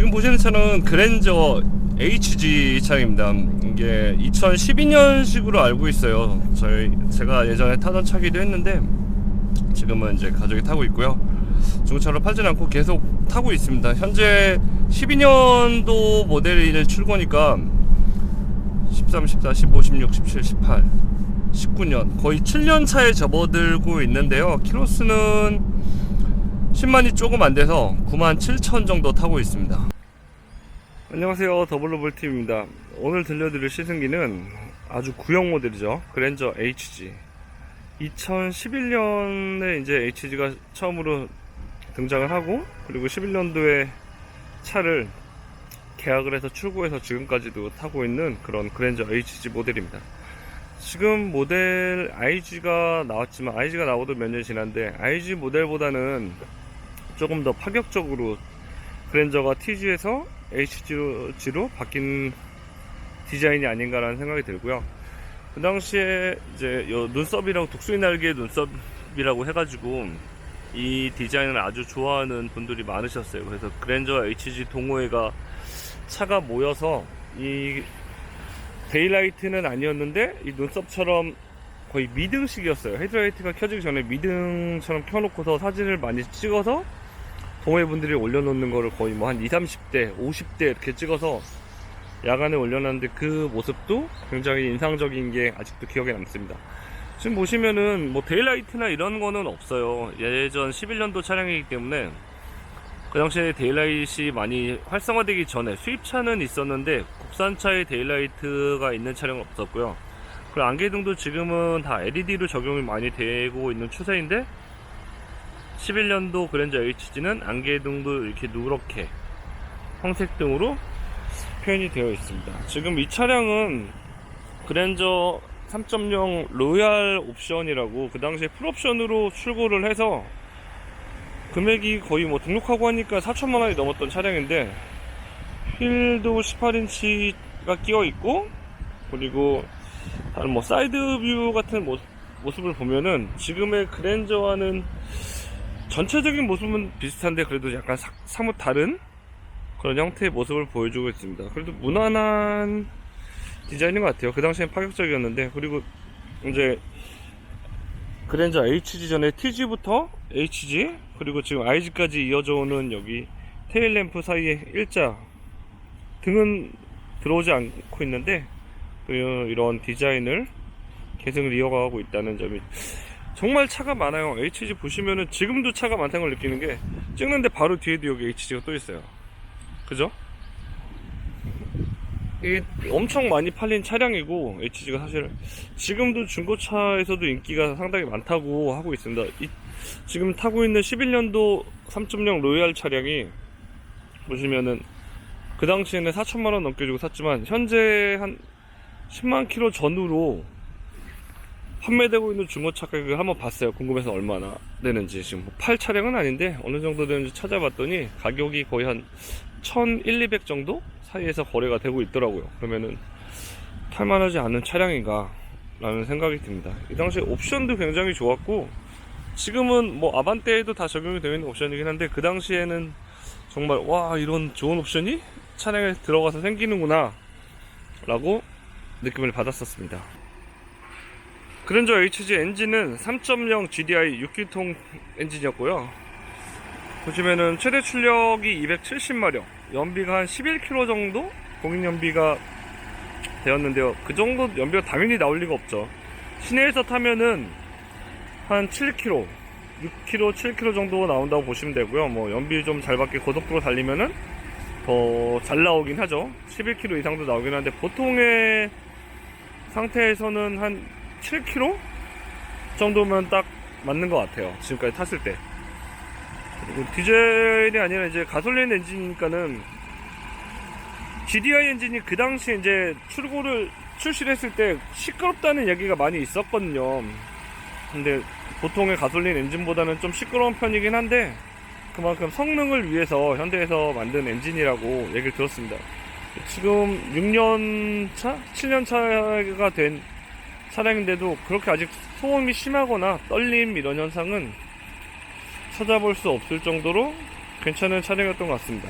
지금 보시는 차는 그랜저 HG 차량입니다. 이게 2012년식으로 알고 있어요. 제가 예전에 타던 차기도 했는데 지금은 이제 가족이 타고 있고요. 중고차로 팔진 않고 계속 타고 있습니다. 현재 12년도 모델을 출고니까 13, 14, 15, 16, 17, 18, 19년 거의 7년 차에 접어들고 있는데요. 키로수는 10만이 조금 안 돼서 97,000 정도 타고 있습니다. 안녕하세요, 더블로볼팀입니다. 오늘 들려드릴 시승기는 아주 구형 모델이죠. 그랜저 HG. 2011년에 이제 HG가 처음으로 등장을 하고, 그리고 11년도에 차를 계약을 해서 출고해서 지금까지도 타고 있는 그런 그랜저 HG 모델입니다. 지금 모델 IG가 나왔지만, IG가 나오도 몇 년 지났는데 IG 모델보다는 조금 더 파격적으로 그랜저가 TG에서 HG로 바뀐 디자인이 아닌가라는 생각이 들고요. 그 당시에 이제 눈썹이라고, 독수리 날개 눈썹이라고 해가지고 이 디자인을 아주 좋아하는 분들이 많으셨어요. 그래서 그랜저 HG 동호회가 차가 모여서 이 데일라이트는 아니었는데 이 눈썹처럼 거의 미등식이었어요. 헤드라이트가 켜지기 전에 미등처럼 켜놓고서 사진을 많이 찍어서 동호회분들이 올려놓는 거를 거의 뭐 한 20, 30대, 50대 이렇게 찍어서 야간에 올려놨는데, 그 모습도 굉장히 인상적인 게 아직도 기억에 남습니다. 지금 보시면은 뭐 데일라이트나 이런 거는 없어요. 예전 11년도 차량이기 때문에 그 당시에 데일라이트가 많이 활성화되기 전에 수입차는 있었는데 국산차에 데일라이트가 있는 차량은 없었고요. 그리고 안개등도 지금은 다 LED로 적용이 많이 되고 있는 추세인데, 11년도 그랜저 HG는 안개등도 이렇게 누렇게 황색등으로 표현이 되어 있습니다. 지금 이 차량은 그랜저 3.0 로얄 옵션이라고, 그 당시에 풀옵션으로 출고를 해서 금액이 거의 뭐 등록하고 하니까 4천만원이 넘었던 차량인데, 휠도 18인치가 끼어 있고, 그리고 다른 뭐 사이드 뷰 같은 모습을 보면은 지금의 그랜저와는 전체적인 모습은 비슷한데 그래도 약간 사뭇 다른 그런 형태의 모습을 보여주고 있습니다. 그래도 무난한 디자인인 것 같아요. 그 당시엔 파격적이었는데, 그리고 이제 그랜저 HG 전에 TG부터 HG, 그리고 지금 IG까지 이어져 오는 여기 테일램프 사이에 일자 등은 들어오지 않고 있는데, 이런 디자인을 계승을 이어가고 있다는 점이, 정말 차가 많아요. HG 보시면은 지금도 차가 많다는 걸 느끼는 게, 찍는데 바로 뒤에도 여기 HG가 또 있어요. 그죠? 이게 엄청 많이 팔린 차량이고, HG가 사실 지금도 중고차에서도 인기가 상당히 많다고 하고 있습니다. 지금 타고 있는 11년도 3.0 로얄 차량이 보시면은 그 당시에는 4천만원 넘게 주고 샀지만 현재 한 10만 킬로 전후로 판매되고 있는 중고차 가격을 한번 봤어요. 궁금해서 얼마나 되는지. 지금 팔 차량은 아닌데 어느 정도 되는지 찾아봤더니 가격이 거의 한 1100, 200 정도 사이에서 거래가 되고 있더라고요. 그러면은 탈만하지 않은 차량인가 라는 생각이 듭니다. 이 당시에 옵션도 굉장히 좋았고, 지금은 뭐 아반떼에도 다 적용이 되어 있는 옵션이긴 한데, 그 당시에는 정말 와, 이런 좋은 옵션이 차량에 들어가서 생기는구나 라고 느낌을 받았었습니다. 그랜저 HG 엔진은 3.0 GDI 6기통 엔진이었고요. 보시면은 최대 출력이 270마력, 연비가 한 11km 정도 공인 연비가 되었는데요. 그 정도 연비가 당연히 나올 리가 없죠. 시내에서 타면은 한 7km, 6km, 7km 정도 나온다고 보시면 되고요. 뭐 연비 좀 잘 받게 고속도로 달리면은 더 잘 나오긴 하죠. 11km 이상도 나오긴 한데, 보통의 상태에서는 한 7km 정도면 딱 맞는 것 같아요. 지금까지 탔을 때. 그리고 디젤이 아니라 이제 가솔린 엔진이니까는, GDI 엔진이 그 당시에 이제 출시를 했을 때 시끄럽다는 얘기가 많이 있었거든요. 근데 보통의 가솔린 엔진보다는 좀 시끄러운 편이긴 한데, 그만큼 성능을 위해서 현대에서 만든 엔진이라고 얘기를 들었습니다. 지금 6년차? 7년차가 된 차량인데도 그렇게 아직 소음이 심하거나 떨림 이런 현상은 찾아볼 수 없을 정도로 괜찮은 차량이었던 것 같습니다.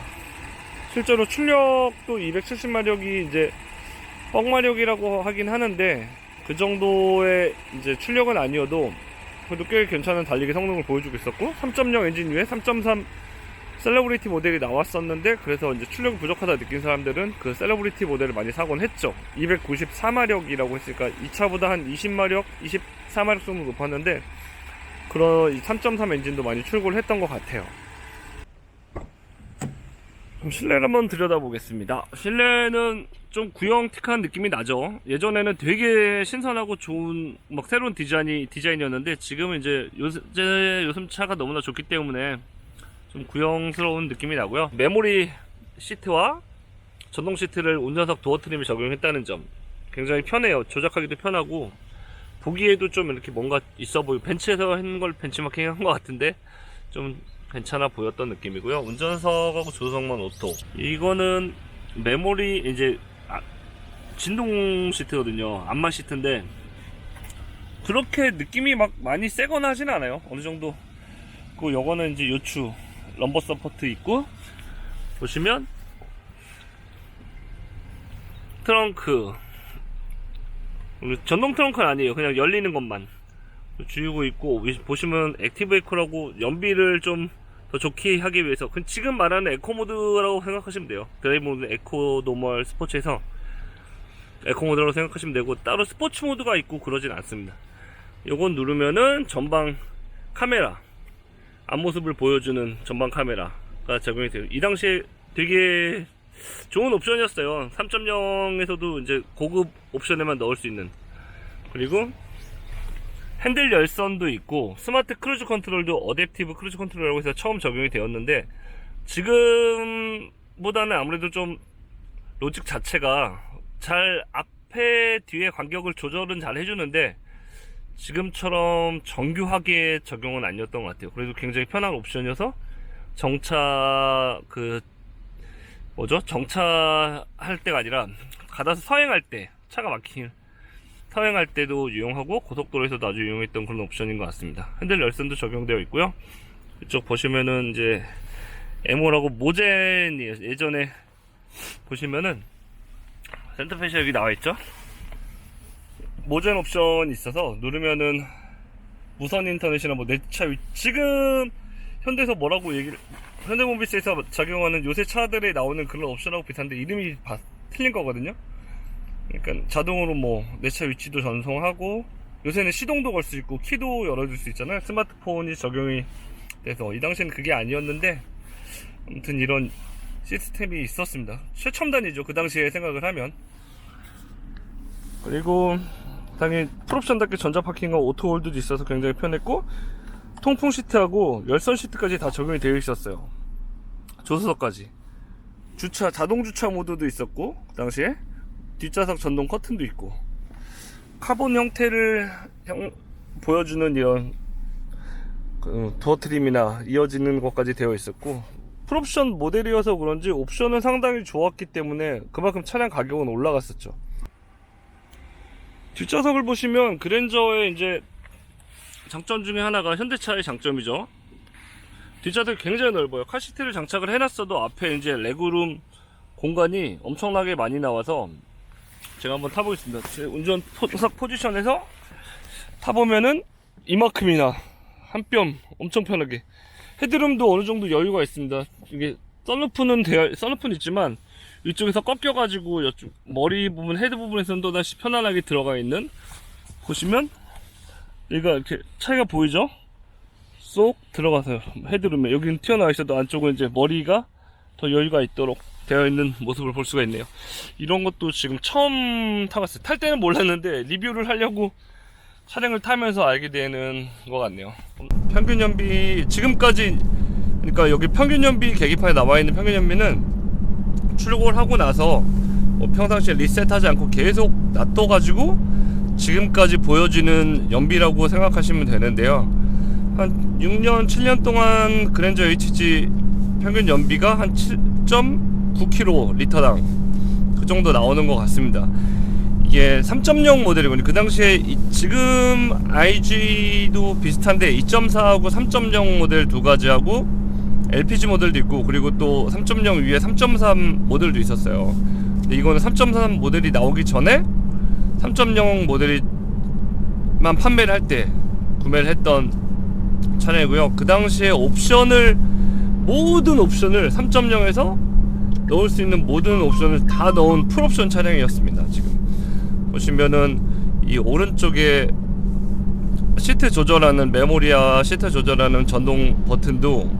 실제로 출력도 270마력이 이제 뻥마력이라고 하긴 하는데 그 정도의 이제 출력은 아니어도 그래도 꽤 괜찮은 달리기 성능을 보여주고 있었고 3.0 엔진 위에 3.3 셀러브리티 모델이 나왔었는데 그래서 이제 출력이 부족하다 느낀 사람들은 그 셀러브리티 모델을 많이 사곤 했죠. 294마력이라고 했으니까 이 차보다 한 20마력, 24마력 정도 높았는데 그런 3.3 엔진도 많이 출고를 했던 것 같아요. 그럼 실내를 한번 들여다보겠습니다. 실내는 좀 구형틱한 느낌이 나죠. 예전에는 되게 신선하고 좋은 막 새로운 디자인이었는데 지금은 이제 요즘 차가 너무나 좋기 때문에 좀 구형스러운 느낌이 나고요. 메모리 시트와 전동 시트를 운전석 도어 트림에 적용했다는 점 굉장히 편해요. 조작하기도 편하고 보기에도 좀 이렇게 뭔가 있어 보이고 벤츠에서 한 걸 벤치마킹 한 것 같은데 좀 괜찮아 보였던 느낌이고요. 운전석하고 조수석만 오토. 이거는 메모리 이제 진동 시트거든요. 안마 시트인데 그렇게 느낌이 막 많이 세거나 하진 않아요. 어느 정도. 그 요거는 이제 요추 럼버 서포트 있고 보시면 트렁크 전동 트렁크는 아니에요. 그냥 열리는 것만 주유구 있고 보시면 액티브 에코라고 연비를 좀 더 좋게 하기 위해서 지금 말하는 에코 모드라고 생각하시면 돼요. 드라이브 모드 에코 노멀 스포츠에서 에코 모드라고 생각하시면 되고 따로 스포츠 모드가 있고 그러진 않습니다. 요건 누르면은 전방 카메라 앞모습을 보여주는 전방 카메라가 적용이 돼요. 이 당시에 되게 좋은 옵션이었어요. 3.0에서도 이제 고급 옵션에만 넣을 수 있는. 그리고 핸들 열선도 있고 스마트 크루즈 컨트롤도 어댑티브 크루즈 컨트롤이라고 해서 처음 적용이 되었는데 지금보다는 아무래도 좀 로직 자체가 잘 앞에 뒤에 간격을 조절은 잘 해주는데 지금처럼 정교하게 적용은 아니었던 것 같아요. 그래도 굉장히 편한 옵션이어서 정차할 때가 아니라 가다서 서행할 때 차가 막히는 서행할 때도 유용하고 고속도로에서도 아주 유용했던 그런 옵션인 것 같습니다. 핸들 열선도 적용되어 있고요. 이쪽 보시면은 이제 에모라고 모젠이에요. 예전에 보시면은 센터페시 여기 나와 있죠. 모젠 옵션이 있어서 누르면은 무선 인터넷이나 뭐 내 차 지금 현대에서 뭐라고 현대모비스에서 적용하는 요새 차들에 나오는 그런 옵션하고 비슷한데 이름이 틀린 거거든요. 그러니까 자동으로 뭐 내 차 위치도 전송하고 요새는 시동도 걸 수 있고 키도 열어줄 수 있잖아요. 스마트폰이 적용이 돼서 이 당시에는 그게 아니었는데 아무튼 이런 시스템이 있었습니다. 최첨단이죠. 그 당시에 생각을 하면. 그리고 당연히 풀옵션답게 전자파킹과 오토홀드도 있어서 굉장히 편했고 통풍 시트하고 열선 시트까지 다 적용이 되어 있었어요. 조수석까지. 자동 주차 모드도 있었고 그 당시에 뒷좌석 전동 커튼도 있고 카본 형태를 보여주는 이런 도어 트림이나 이어지는 것까지 되어 있었고 풀옵션 모델이어서 그런지 옵션은 상당히 좋았기 때문에 그만큼 차량 가격은 올라갔었죠. 뒷좌석을 보시면 그랜저의 이제 장점 중에 하나가 현대차의 장점이죠. 뒷좌석이 굉장히 넓어요. 카시트를 장착을 해놨어도 앞에 이제 레그룸 공간이 엄청나게 많이 나와서 제가 한번 타보겠습니다. 제 운전석 포지션에서 타보면은 이만큼이나 한 뼘 엄청 편하게. 헤드룸도 어느 정도 여유가 있습니다. 이게 썬루프는 있지만 이쪽에서 꺾여가지고 이쪽 머리 부분, 헤드 부분에서는 또다시 편안하게 들어가 있는. 보시면 얘가 이렇게 차이가 보이죠? 쏙 들어가서요. 헤드룸에 여기는 튀어나와 있어도 안쪽은 이제 머리가 더 여유가 있도록 되어 있는 모습을 볼 수가 있네요. 이런 것도 지금 처음 타봤어요. 탈 때는 몰랐는데 리뷰를 하려고 차량을 타면서 알게 되는 것 같네요. 평균 연비 지금까지, 그러니까 여기 평균 연비 계기판에 나와 있는 평균 연비는 출고를 하고 나서 평상시에 리셋하지 않고 계속 놔둬가지고 지금까지 보여지는 연비라고 생각하시면 되는데요. 한 6년 7년 동안 그랜저 HG 평균 연비가 한 7.9km/리터당 그 정도 나오는 것 같습니다. 이게 3.0 모델이거든요. 그 당시에 지금 IG도 비슷한데 2.4하고 3.0 모델 두 가지하고 LPG 모델도 있고, 그리고 또 3.0 위에 3.3 모델도 있었어요. 근데 이거는 3.3 모델이 나오기 전에 3.0 모델이만 판매를 할 때 구매를 했던 차량이고요. 그 당시에 모든 옵션을 3.0에서 넣을 수 있는 모든 옵션을 다 넣은 풀옵션 차량이었습니다. 지금 보시면은 이 오른쪽에 시트 조절하는, 메모리와 시트 조절하는 전동 버튼도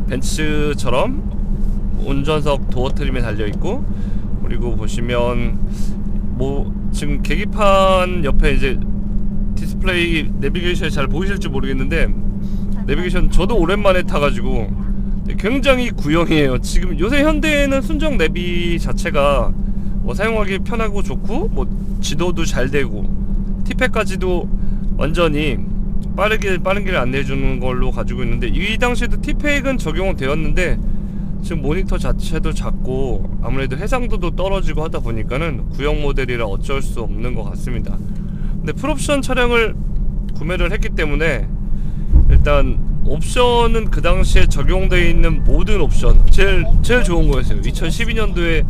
벤츠처럼 운전석 도어 트림에 달려있고, 그리고 보시면 지금 계기판 옆에 이제 디스플레이 내비게이션이 잘 보이실지 모르겠는데, 내비게이션 저도 오랜만에 타가지고 굉장히 구형이에요. 지금 요새 현대에는 순정 내비 자체가 사용하기 편하고 좋고, 지도도 잘 되고, T팩까지도 완전히 빠른 길을 안내해주는 걸로 가지고 있는데, 이 당시에도 T팩은 적용은 되었는데 지금 모니터 자체도 작고 아무래도 해상도도 떨어지고 하다 보니까는 구형 모델이라 어쩔 수 없는 것 같습니다. 근데 풀옵션 차량을 구매를 했기 때문에 일단 옵션은 그 당시에 적용되어 있는 모든 옵션 제일 좋은 거였어요. 2012년도에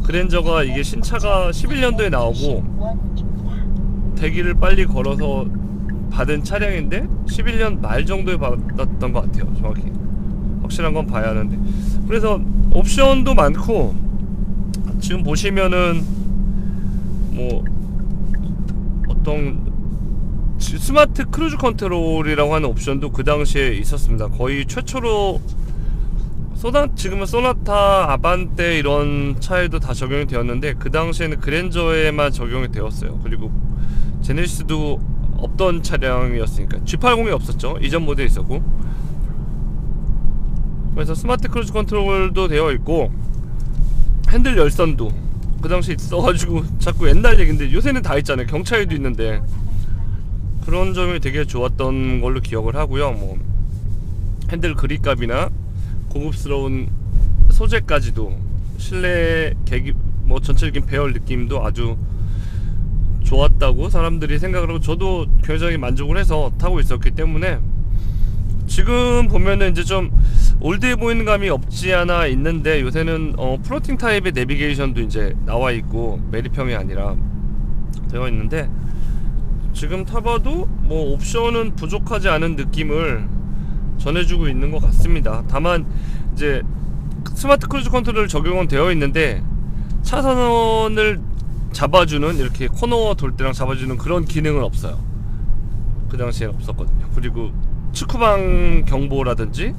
그랜저가, 이게 신차가 11년도에 나오고 대기를 빨리 걸어서 받은 차량인데 11년 말 정도에 받았던 것 같아요. 정확히 확실한 건 봐야 하는데, 그래서 옵션도 많고, 지금 보시면은 어떤 스마트 크루즈 컨트롤이라고 하는 옵션도 그 당시에 있었습니다. 거의 최초로 지금은 소나타, 아반떼 이런 차에도 다 적용이 되었는데, 그 당시에는 그랜저에만 적용이 되었어요. 그리고 제네시스도 없던 차량이었으니까, G80이 없었죠. 이전 모델이 있었고. 그래서 스마트 크루즈 컨트롤도 되어 있고, 핸들 열선도 그 당시에 있어가지고 자꾸 옛날 얘기인데 요새는 다 있잖아요. 경차에도 있는데. 그런 점이 되게 좋았던 걸로 기억을 하고요. 핸들 그립감이나 고급스러운 소재까지도, 실내 전체적인 배열 느낌도 아주 좋았다고 사람들이 생각을 하고, 저도 굉장히 만족을 해서 타고 있었기 때문에, 지금 보면은 이제 좀 올드해 보이는 감이 없지 않아 있는데, 요새는 플로팅 타입의 내비게이션도 이제 나와 있고, 매립형이 아니라 되어 있는데, 지금 타봐도 옵션은 부족하지 않은 느낌을 전해주고 있는 것 같습니다. 다만 이제 스마트 크루즈 컨트롤 적용은 되어 있는데, 차선을 잡아주는, 이렇게 코너 돌 때랑 잡아주는 그런 기능은 없어요. 그 당시에는 없었거든요. 그리고 측후방 경보라든지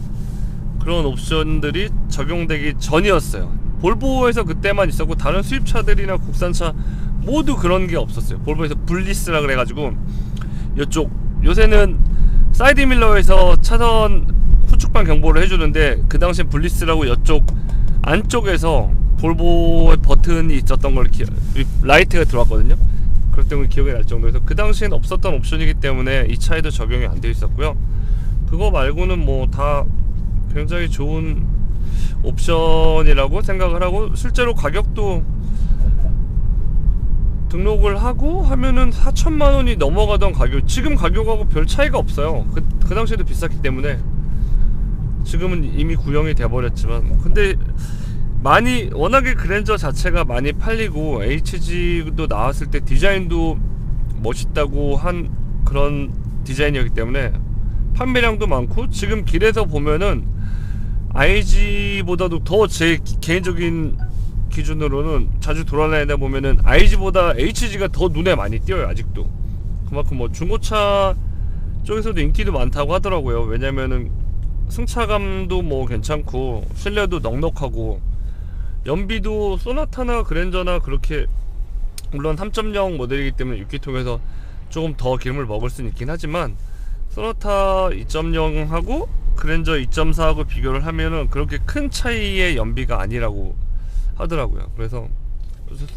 그런 옵션들이 적용되기 전이었어요. 볼보에서 그때만 있었고, 다른 수입차들이나 국산차 모두 그런 게 없었어요. 볼보에서 블리스라 그래가지고, 요새는 사이드밀러에서 차선 후측방 경보를 해주는데, 그 당시엔 블리스라고 이쪽 안쪽에서 볼보의 버튼이 있었던 걸 라이트가 들어왔거든요. 그렇기 때문에 기억이 날 정도에서, 그 당시엔 없었던 옵션이기 때문에 이 차에도 적용이 안 되어 있었고요. 그거 말고는 다 굉장히 좋은 옵션이라고 생각을 하고, 실제로 가격도 등록을 하고 하면은 4천만원이 넘어가던 가격, 지금 가격하고 별 차이가 없어요. 그 당시에도 비쌌기 때문에. 지금은 이미 구형이 돼버렸지만, 근데 워낙에 그랜저 자체가 많이 팔리고 HG도 나왔을 때 디자인도 멋있다고 한 그런 디자인이었기 때문에 판매량도 많고, 지금 길에서 보면은 IG보다도 더, 제 개인적인 기준으로는 자주 돌아다니다 보면은 IG보다 HG가 더 눈에 많이 띄어요. 아직도 그만큼 중고차 쪽에서도 인기도 많다고 하더라고요. 왜냐면은 승차감도 괜찮고, 실내도 넉넉하고, 연비도 소나타나 그랜저나 그렇게, 물론 3.0 모델이기 때문에 6기통에서 조금 더 기름을 먹을 수는 있긴 하지만, 소나타 2.0하고 그랜저 2.4하고 비교를 하면은 그렇게 큰 차이의 연비가 아니라고 하더라고요. 그래서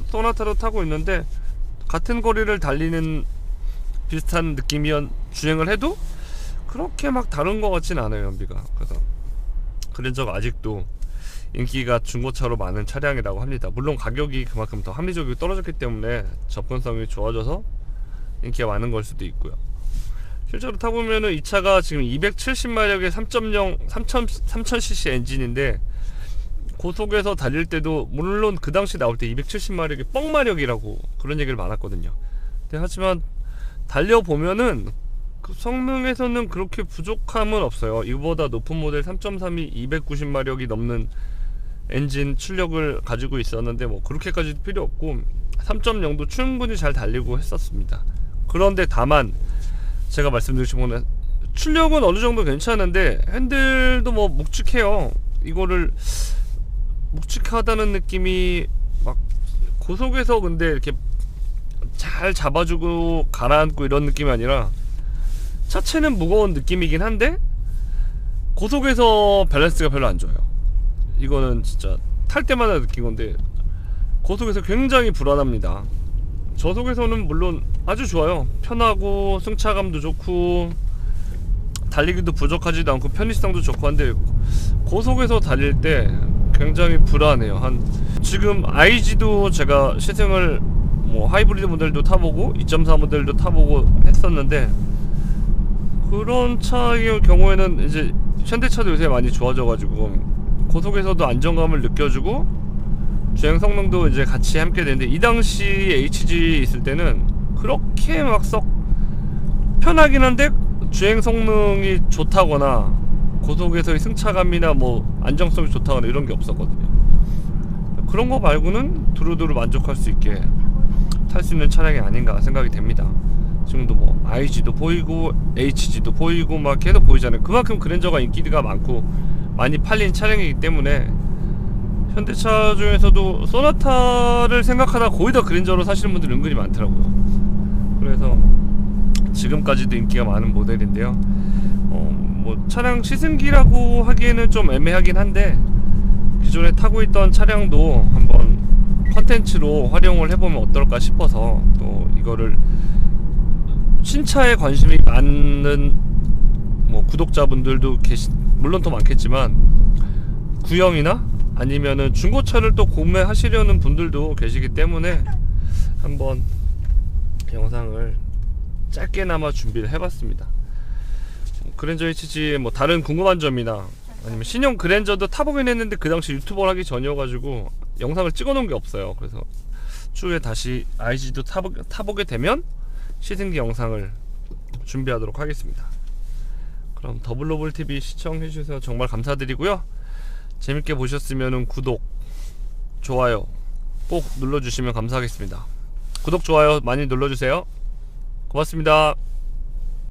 소나타로 타고 있는데, 같은 거리를 달리는 비슷한 느낌이면 주행을 해도 그렇게 막 다른 것 같진 않아요, 연비가. 그래서 그랜저가 아직도 인기가 중고차로 많은 차량이라고 합니다. 물론 가격이 그만큼 더 합리적이고 떨어졌기 때문에 접근성이 좋아져서 인기가 많은 걸 수도 있고요. 실제로 타보면은 이 차가 지금 270마력의 3000cc 엔진인데 고속에서 달릴 때도 물론 그 당시 나올 때 270마력의 뻥마력이라고 그런 얘기를 많았거든요. 근데 하지만 달려보면은 그 성능에서는 그렇게 부족함은 없어요. 이거보다 높은 모델 3.3이 290마력이 넘는 엔진 출력을 가지고 있었는데 뭐 그렇게까지 필요 없고 3.0도 충분히 잘 달리고 했었습니다. 그런데 다만 제가 말씀드리신 출력은 어느 정도 괜찮은데 핸들도 뭐 묵직해요. 이거를 묵직하다는 느낌이 막 고속에서 근데 이렇게 잘 잡아주고 가라앉고 이런 느낌이 아니라 차체는 무거운 느낌이긴 한데 고속에서 밸런스가 별로 안 좋아요. 이거는 진짜 탈 때마다 느낀 건데 고속에서 굉장히 불안합니다. 저속에서는 물론 아주 좋아요. 편하고 승차감도 좋고 달리기도 부족하지도 않고 편의성도 좋고 한데 고속에서 달릴 때 굉장히 불안해요. 지금 IG도 제가 시승을 뭐 하이브리드 모델도 타보고 2.4 모델도 타보고 했었는데 그런 차의 경우에는 이제 현대차도 요새 많이 좋아져가지고 고속에서도 안정감을 느껴주고 주행 성능도 이제 같이 함께 되는데 이 당시 HG 있을 때는 그렇게 막 썩 편하긴 한데 주행 성능이 좋다거나 고속에서의 승차감이나 뭐 안정성이 좋다거나 이런 게 없었거든요. 그런 거 말고는 두루두루 만족할 수 있게 탈 수 있는 차량이 아닌가 생각이 됩니다. 지금도 뭐 IG도 보이고 HG도 보이고 막 계속 보이잖아요. 그만큼 그랜저가 인기가 많고 많이 팔린 차량이기 때문에 현대차 중에서도 소나타를 생각하다 거의 다 그랜저로 사시는 분들 은근히 많더라고요. 그래서 지금까지도 인기가 많은 모델인데요. 뭐 차량 시승기라고 하기에는 좀 애매하긴 한데 기존에 타고 있던 차량도 한번 컨텐츠로 활용을 해보면 어떨까 싶어서 또 이거를 신차에 관심이 많은 뭐 구독자분들도 물론 더 많겠지만 구형이나 아니면은 중고차를 또 구매하시려는 분들도 계시기 때문에 한번 영상을 짧게나마 준비를 해봤습니다. 그랜저 HG의 뭐 다른 궁금한 점이나 아니면 신형 그랜저도 타보긴 했는데 그 당시 유튜버를 하기 전이어가지고 영상을 찍어놓은 게 없어요. 그래서 추후에 다시 IG도 타보게 되면 시승기 영상을 준비하도록 하겠습니다. 그럼 더블로블TV 시청해주셔서 정말 감사드리고요. 재밌게 보셨으면 구독, 좋아요 꼭 눌러주시면 감사하겠습니다. 구독, 좋아요 많이 눌러주세요. 고맙습니다.